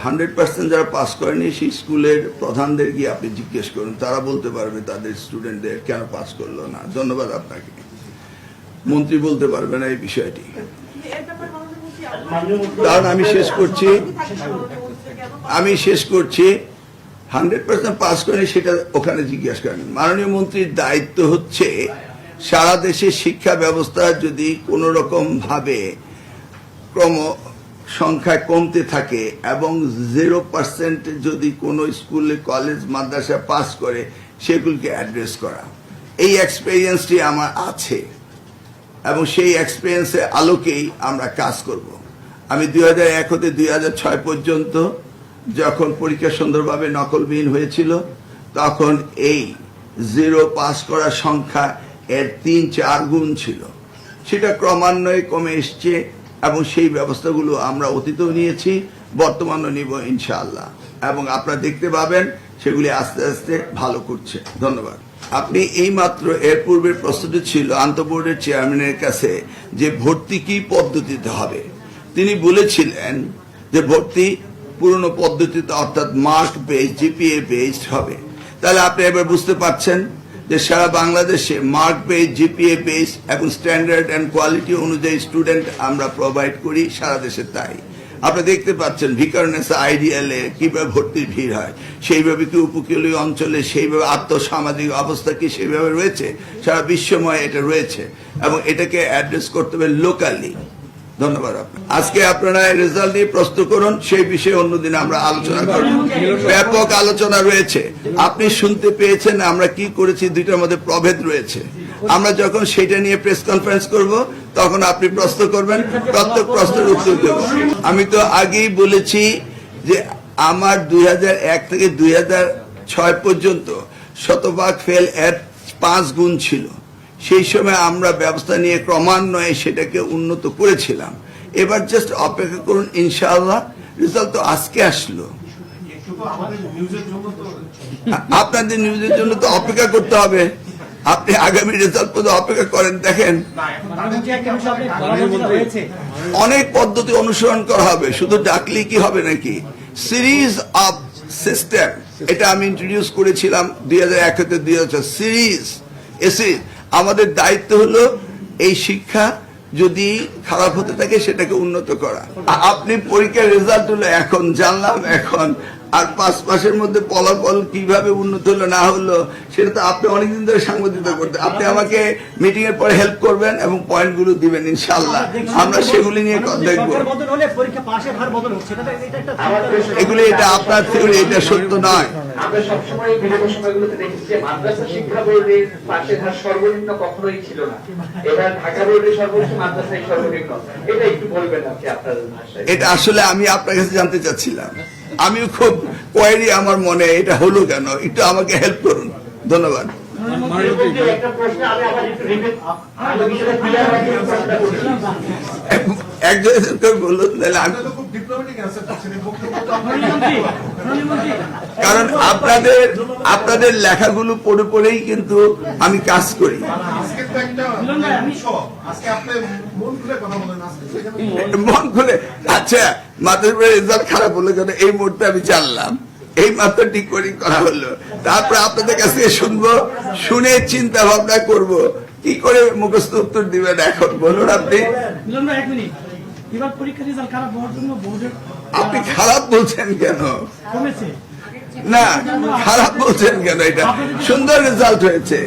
100% যারা পাস করেনি সেই স্কুলের প্রধানদের গিয়ে আপনি জিজ্ঞেস করুন, তারা বলতে পারবে তাদের স্টুডেন্টদের কেন পাস করলো না। ধন্যবাদ আপনাকে। মন্ত্রী বলতে পারবে না এই বিষয়টি। কারণ আমি শেষ করছি 100% পাস করেনি সেটা ওখানে জিজ্ঞাসা করেন। মাননীয় মন্ত্রীর দায়িত্ব হচ্ছে সারা দেশে শিক্ষা ব্যবস্থা যদি কোন রকম ভাবে ক্রম সংখ্যা কমতে থাকে এবং 0% যদি কোনো স্কুলে কলেজ মাদ্রাসা পাস করে সেগুলিকে অ্যাড্রেস করা, এই এক্সপেরিয়েন্সটি আমার আছে এবং সেই এক্সপেরিয়েন্সের আলোকেই আমরা কাজ করব। আমি 2001 হতে 2006 পর্যন্ত যখন পরীক্ষা সুন্দরভাবে নকলবিহীন হয়েছিল তখন এই 0 পাস করার সংখ্যা এর 3-4 গুণ ছিল। সেটা ক্রমান্বয়ে কমে এসছে এবং সেই ব্যবস্থাগুলো আমরা অতীতেও নিয়েছি, বর্তমানও নিব ইনশাআল্লাহ, এবং আপনারা দেখতে পাবেন সেগুলি আস্তে আস্তে ভালো করছে। ধন্যবাদ। আপনি এই মাত্র এর পূর্বের প্রশ্নটি ছিল আন্তঃবোর্ডের চেয়ারম্যানের কাছে যে ভর্তি কি পদ্ধতিতে হবে। তিনি বলেছিলেন যে ভর্তি পুরনো পদ্ধতিতে অর্থাৎ মার্ক বেসড জিপিএ বেসড হবে। তাহলে আপনি এবার বুঝতে পারছেন যে সারা বাংলাদেশে মার্ক বেসড জিপিএ বেসড এবং স্ট্যান্ডার্ড অ্যান্ড কোয়ালিটি অনুযায়ী স্টুডেন্ট আমরা প্রোভাইড করি সারা দেশে। তাই আপনি দেখতে পাচ্ছেন ভিকারুননিসা আইডিয়ালে কিভাবে ভর্তির ভিড় হয়, সেইভাবে কি উপকূলীয় অঞ্চলে সেইভাবে আর্থসামাজিক অবস্থা কি সেইভাবে রয়েছে, সারা বিশ্বময় এটা রয়েছে এবং এটাকে অ্যাড্রেস করতে হবে লোকালি। ধন্যবাদ। আজকে আপনারা রেজাল্ট নিয়ে প্রস্তুত করুন, সেই বিষয়ে অন্যদিন আমরা আলোচনা করব। ব্যাপক আলোচনা রয়েছে, আপনি শুনতে পেয়েছেন আমরা কি করেছি, দুইটার মধ্যে প্রভেদ রয়েছে। আমরা যখন সেটা নিয়ে প্রেস কনফারেন্স করব তখন আপনি প্রশ্ন করবেন, প্রত্যেক প্রশ্নের উত্তর দেব। আমি তো আগেই বলেছি যে আমার 2001 থেকে 2006 পর্যন্ত শতভাগ ফেল এর 5 গুণ ছিল। সেই সময় আমরা ব্যবস্থা নিয়ে ক্রমান্বয়ে সেটাকে উন্নত করেছিলাম। এবার জাস্ট অপেক্ষা করুন, ইনশাআল্লাহ। রেজাল্ট তো আজকে আসলো, আপনাদের নিউজের জন্য তো অপেক্ষা করতে হবে। আপনি আগামী রেজাল্ট পর্যন্ত অপেক্ষা করেন, দেখেন অনেক পদ্ধতি অনুসরণ করা হবে, শুধু ডাকলেই কি হবে নাকি। সিরিজ অফ সিস্টেম, এটা আমি ইন্ট্রোডিউস করেছিলাম 2001 থেকে 2006 সিরিজ। আমাদের দায়িত্ব হলো এই শিক্ষা যদি খারাপ হতে থাকে সেটাকে উন্নত করা। আপনি পরীক্ষার রেজাল্ট হলো এখন জানলাম, এখন আর 5 মাসের মধ্যে ফলাফল কিভাবে উন্নত হলো না হলো সেটা তো আপনি অনেকদিন ধরে সাংবাদিকতা করতেন। আপনি আমাকে মিটিং এর পরে হেল্প করবেন এবং পয়েন্টগুলো দিবেন, ইনশাআল্লাহ আমরা সেগুলি নিয়ে দেখব। এগুলি এটা আপনার থিওরি, এটা সত্য নয়। আমরা সবসময় বিগত সময়গুলোতে দেখেছি যে মাদ্রাসা শিক্ষা বোর্ডের পাশের হার সর্বনিম্ন কখনোই ছিল না। এবার ঢাকা বোর্ডের সর্বোচ্চ মাদ্রাসায় সর্বনিম্ন। এটা একটু বলবেন আপনি আপনার ভাষায়। এটা আসলে আমি আপনার কাছে জানতে চাচ্ছিলাম, আমিও খুব কোয়ারি আমার মনে, এটা হলো কেন, একটু আমাকে হেল্প করুন। ধন্যবাদ। কারণ আপনাদের লেখাগুলো পড়ে পড়েই কিন্তু আমি কাজ করি। মন খুলে, আচ্ছা মাদ্রাসার রেজাল্ট খারাপ হলো কেন এই মুহূর্তে আমি জানলাম, এই মাত্র ঠিক করে করা হলো। তারপরে আপনাদের কাছ থেকে শুনবো, শুনে চিন্তা ভাবনা করব কি করে মুখস্থ উত্তর দিবেন। এখন বলুন আপনি আপনি খারাপ বলছেন কেন? না খারাপ বলছেন কেন? এটা সুন্দর রেজাল্ট হয়েছে।